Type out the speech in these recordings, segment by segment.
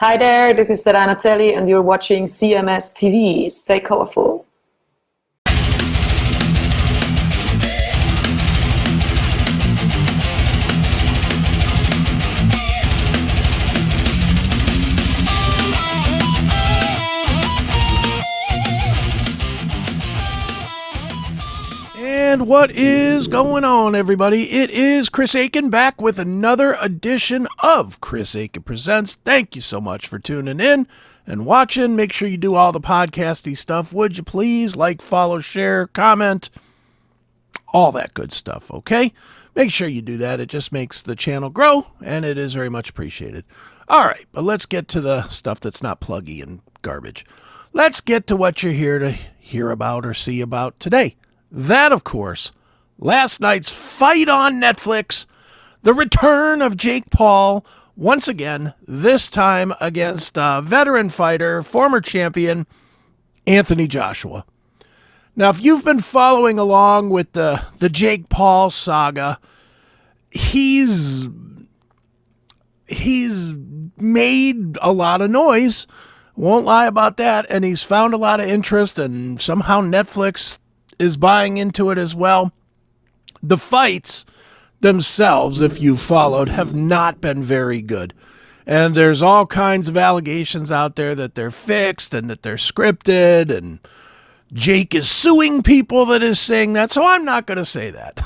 Hi there, this is Sarah Natelli and you're watching CMS TV. Stay colorful. And what is going on, everybody? It is Chris Akin back with another edition of Chris Akin Presents. Thank you so much for tuning in and watching. Make sure you do all the podcasty stuff, would you please? Like, follow, share, comment, all that good stuff, okay? Make sure you do that. It just makes the channel grow, and it is very much appreciated. All right, but let's get to the stuff that's not pluggy and garbage. Let's get to what you're here to hear about or see about today. That, of course, last night's fight on Netflix, the return of Jake Paul, once again, this time against veteran fighter, former champion, Anthony Joshua. Now, if you've been following along with the Jake Paul saga, he's made a lot of noise, won't lie about that, and he's found a lot of interest, and somehow Netflix is buying into it as well. The fights themselves, if you followed, have not been very good. And there's all kinds of allegations out there that they're fixed and that they're scripted, and Jake is suing people that is saying that. So I'm not going to say that.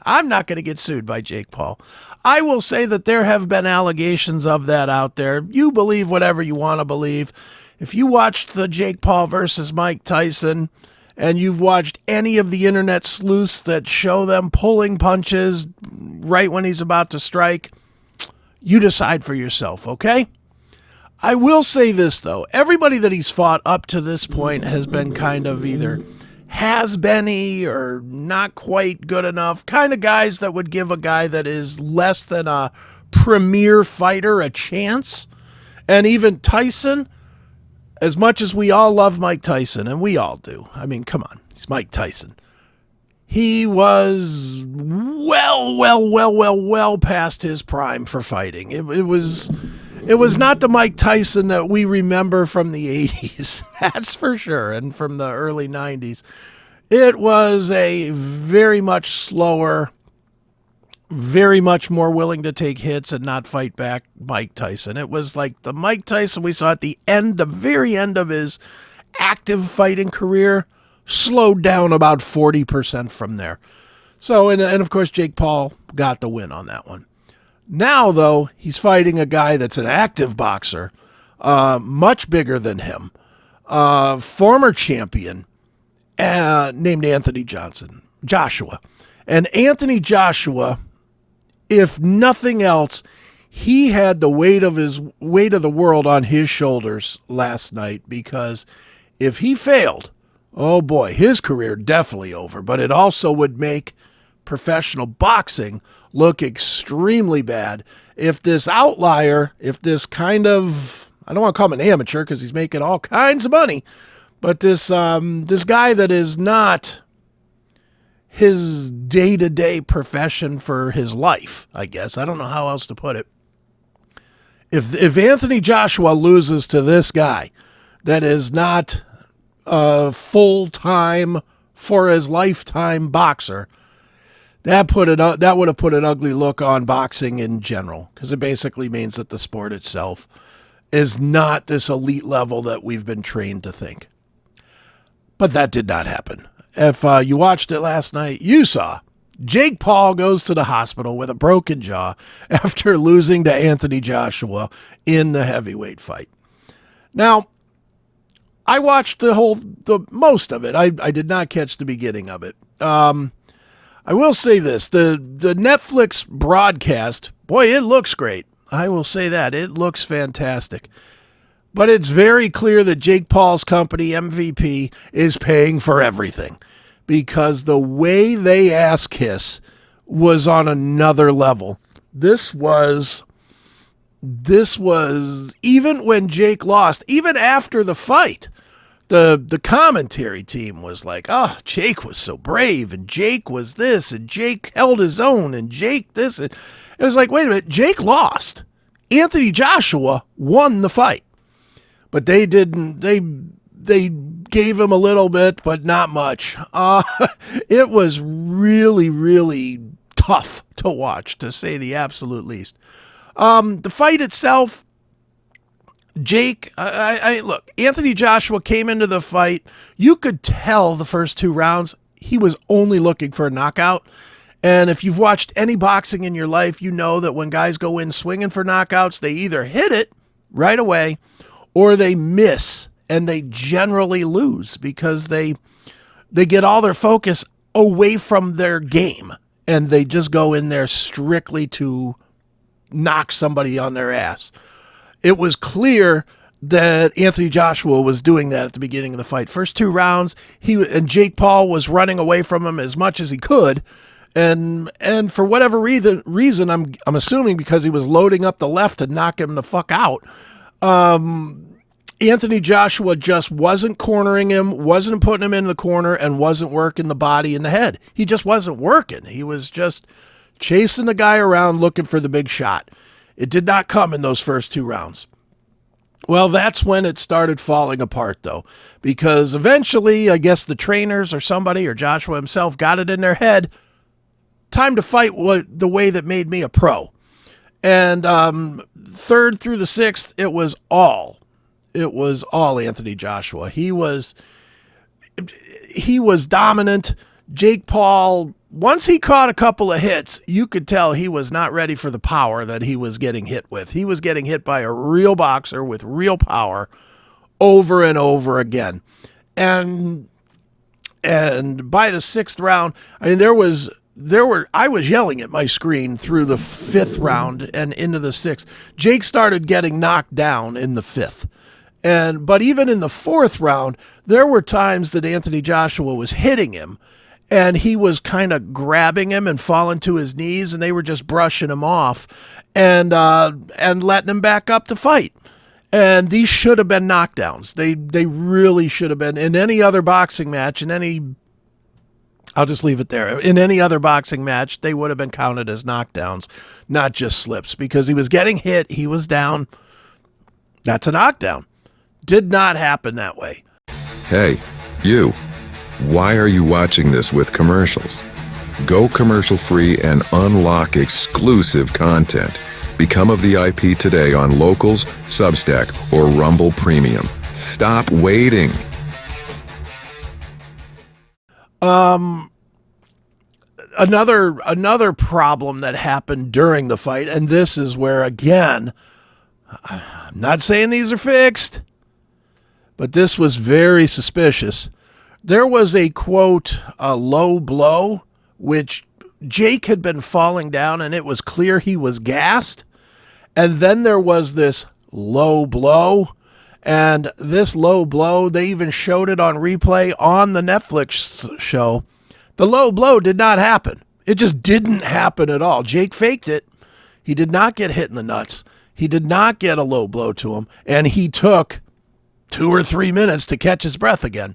I'm not going to get sued by Jake Paul. I will say that there have been allegations of that out there. You believe whatever you want to believe. If you watched the Jake Paul versus Mike Tyson, and you've watched any of the internet sleuths that show them pulling punches right when he's about to strike, you decide for yourself, okay? I will say this, though. Everybody that he's fought up to this point has been kind of either has-been-y or not quite good enough, kind of guys that would give a guy that is less than a premier fighter a chance. And even Tyson, as much as we all love Mike Tyson, and we all do, I mean, come on, he's Mike Tyson. He was well past his prime for fighting. It was not the Mike Tyson that we remember from the 80s, that's for sure, and from the early 90s. It was a very much slower, very much more willing to take hits and not fight back Mike Tyson. It was like the Mike Tyson we saw at the end, the very end of his active fighting career, slowed down about 40% from there. So, and of course, Jake Paul got the win on that one. Now, though, he's fighting a guy that's an active boxer, much bigger than him, former champion, named Anthony Joshua. And Anthony Joshua, if nothing else, he had the weight of the world on his shoulders last night, because if he failed, oh boy, his career definitely over, but it also would make professional boxing look extremely bad if this outlier, if this kind of, I don't want to call him an amateur because he's making all kinds of money, but this guy that is not his day-to-day profession for his life, I guess. I don't know how else to put it. If Anthony Joshua loses to this guy that is not a full-time, for his lifetime boxer, that would have put an ugly look on boxing in general, because it basically means that the sport itself is not this elite level that we've been trained to think. But that did not happen. If you watched it last night, you saw Jake Paul goes to the hospital with a broken jaw after losing to Anthony Joshua in the heavyweight fight. Now, I watched the most of it. I did not catch the beginning of it. I will say this, the Netflix broadcast, boy, it looks great. I will say that. It looks fantastic. But it's very clear that Jake Paul's company, MVP, is paying for everything, because the way they ass kiss was on another level. This was even when Jake lost, even after the fight, the commentary team was like, oh, Jake was so brave, and Jake was this, and Jake held his own, and Jake this. And it was like, wait a minute, Jake lost. Anthony Joshua won the fight, but they didn't. They gave him a little bit, but not much. It was really, really tough to watch, to say the absolute least. The fight itself, Jake, look, Anthony Joshua came into the fight. You could tell the first 2 rounds he was only looking for a knockout. And if you've watched any boxing in your life, you know that when guys go in swinging for knockouts, they either hit it right away or they miss, and they generally lose because they get all their focus away from their game, and they just go in there strictly to knock somebody on their ass. It was clear that Anthony Joshua was doing that at the beginning of the fight. First 2 rounds, and Jake Paul was running away from him as much as he could. And for whatever reason, I'm assuming because he was loading up the left to knock him the fuck out. Anthony Joshua just wasn't cornering him, wasn't putting him in the corner, and wasn't working the body and the head. He just wasn't working. He was just chasing the guy around looking for the big shot. It did not come in those first 2 rounds. Well, that's when it started falling apart, though, because eventually, I guess the trainers or somebody or Joshua himself got it in their head, time to fight the way that made me a pro. And 3rd through the 6th, it was all Anthony Joshua. He was dominant. Jake Paul, once he caught a couple of hits, you could tell he was not ready for the power that he was getting hit with. He was getting hit by a real boxer with real power over and over again. And by the 6th round, I mean, I was yelling at my screen through the 5th round and into the 6th. Jake started getting knocked down in the 5th. But even in the 4th round, there were times that Anthony Joshua was hitting him, and he was kind of grabbing him and falling to his knees, and they were just brushing him off and letting him back up to fight. And these should have been knockdowns. They really should have been. In any other boxing match, I'll just leave it there. In any other boxing match, they would have been counted as knockdowns, not just slips, because he was getting hit, he was down. That's a knockdown. Did not happen that way. Hey, you. Why are you watching this with commercials? Go commercial free and unlock exclusive content. Become a VIP today on Locals, Substack, or Rumble Premium. Stop waiting. Another problem that happened during the fight, and this is where, again, I'm not saying these are fixed, but this was very suspicious. There was a, quote, a low blow, which Jake had been falling down, and it was clear he was gassed. And then there was this low blow, and this low blow, they even showed it on replay on the Netflix show. The low blow did not happen. It just didn't happen at all. Jake faked it. He did not get hit in the nuts. He did not get a low blow to him, and he took 2 or 3 minutes to catch his breath again.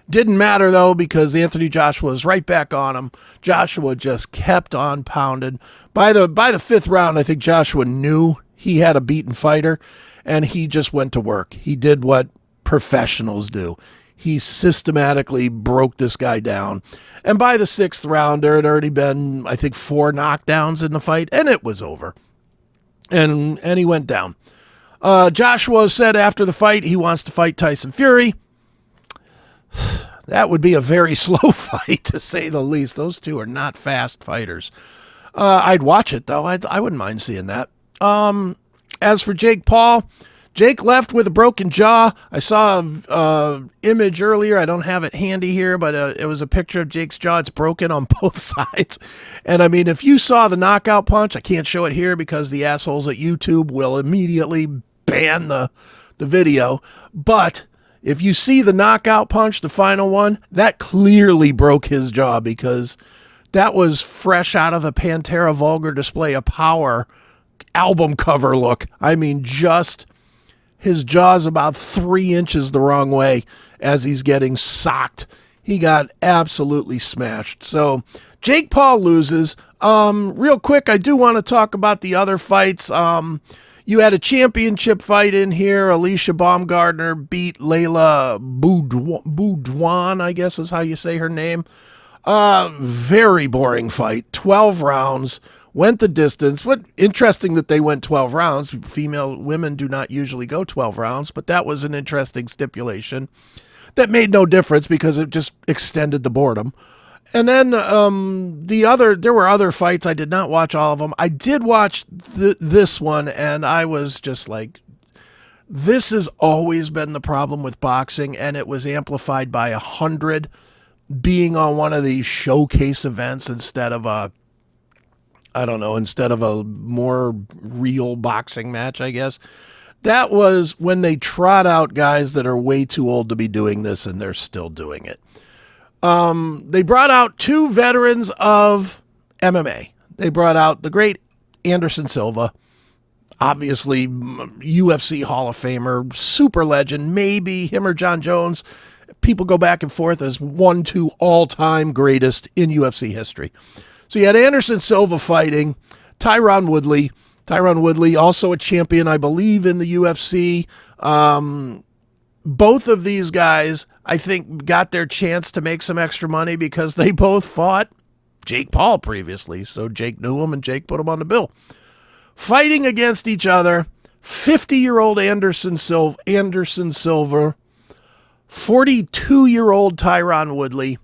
Didn't matter, though, because Anthony Joshua was right back on him. Joshua just kept on pounding. By the 5th round, I think Joshua knew he had a beaten fighter, and he just went to work. He did what professionals do. He systematically broke this guy down. And by the 6th round, there had already been, I think, 4 knockdowns in the fight, and it was over. And he went down. Joshua said after the fight he wants to fight Tyson Fury. That would be a very slow fight, to say the least. Those two are not fast fighters. I'd watch it, though. I wouldn't mind seeing that. As for Jake Paul, Jake left with a broken jaw. I saw an image earlier. I don't have it handy here, but it was a picture of Jake's jaw. It's broken on both sides. And, I mean, if you saw the knockout punch, I can't show it here because the assholes at YouTube will immediately ban the video. But if you see the knockout punch, the final one, that clearly broke his jaw because that was fresh out of the Pantera Vulgar Display of Power album cover look. I mean, just his jaw's about 3 inches the wrong way as he's getting socked. He got absolutely smashed. So Jake Paul loses. Real quick, I do want to talk about the other fights. You had a championship fight in here. Alicia Baumgardner beat Layla Boudouin, I guess is how you say her name. Very boring fight. 12 rounds. Went the distance. What interesting that they went 12 rounds. Women do not usually go 12 rounds, but that was an interesting stipulation. That made no difference because it just extended the boredom. And then there were other fights. I did not watch all of them. I did watch this one, and I was just like, this has always been the problem with boxing, and it was amplified by 100 being on one of these showcase events instead of a more real boxing match, I guess. That was when they trot out guys that are way too old to be doing this, and they're still doing it. They brought out two veterans of MMA. They brought out the great Anderson Silva, obviously UFC Hall of Famer, super legend, maybe him or John Jones. People go back and forth as 1-2 all-time greatest in UFC history. So you had Anderson Silva fighting Tyron Woodley. Tyron Woodley, also a champion, I believe, in the UFC. Both of these guys, I think, got their chance to make some extra money because they both fought Jake Paul previously. So Jake knew him and Jake put him on the bill. Fighting against each other, 50-year-old Anderson Silva, 42-year-old Tyron Woodley.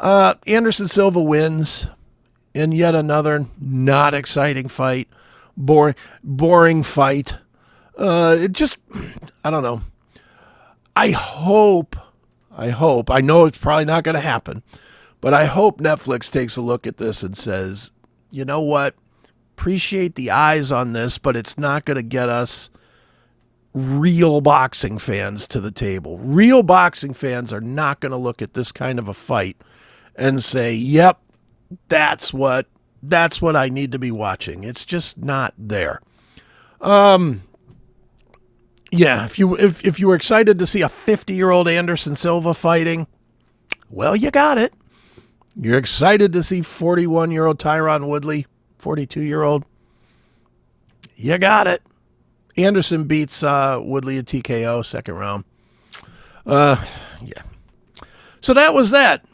Anderson Silva wins in yet another not exciting fight. Boring fight. I don't know. I know it's probably not going to happen, but I hope Netflix takes a look at this and says, you know what? Appreciate the eyes on this, but it's not going to get us real boxing fans to the table. Real boxing fans are not going to look at this kind of a fight and say, yep, that's what I need to be watching. It's just not there. Yeah, if you were excited to see a 50-year-old Anderson Silva fighting, well, you got it. You're excited to see 41-year-old Tyron Woodley, 42-year-old. You got it. Anderson beats Woodley at TKO, second round. Yeah. So that was that.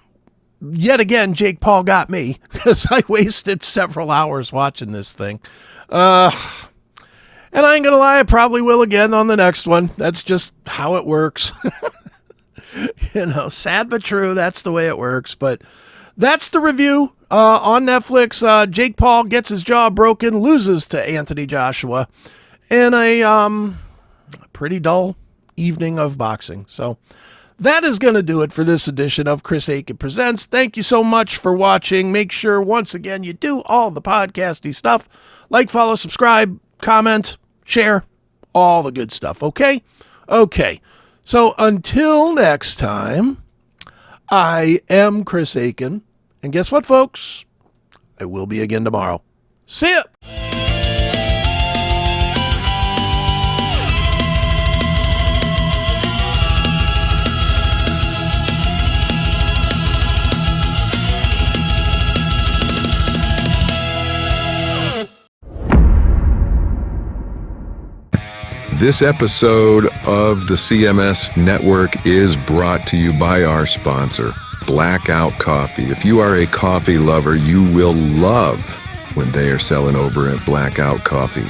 Yet again, Jake Paul got me because I wasted several hours watching this thing. And I ain't going to lie, I probably will again on the next one. That's just how it works. Sad but true. That's the way it works. But that's the review on Netflix. Jake Paul gets his jaw broken, loses to Anthony Joshua in a pretty dull evening of boxing. So that is going to do it for this edition of Chris Akin Presents. Thank you so much for watching. Make sure, once again, you do all the podcasty stuff. Like, follow, subscribe, comment, share, all the good stuff, okay? Okay, so until next time, I am Chris Akin, and guess what, folks? I will be again tomorrow. See ya! This episode of the CMS Network is brought to you by our sponsor, Blackout Coffee. If you are a coffee lover, you will love when they are selling over at Blackout Coffee.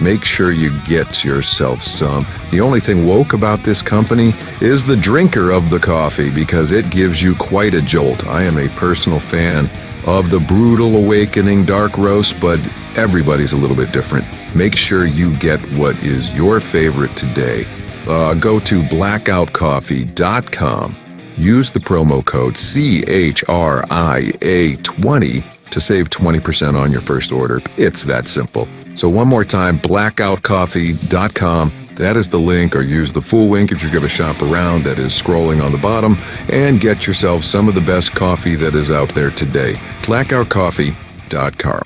Make sure you get yourself some. The only thing woke about this company is the drinker of the coffee because it gives you quite a jolt. I am a personal fan of the Brutal Awakening Dark Roast, but everybody's a little bit different. Make sure you get what is your favorite today. Go to blackoutcoffee.com. Use the promo code CHRIA20 to save 20% on your first order. It's that simple. So one more time, blackoutcoffee.com. That is the link, or use the full link if you give a shop around that is scrolling on the bottom, and get yourself some of the best coffee that is out there today. blackoutcoffee.com.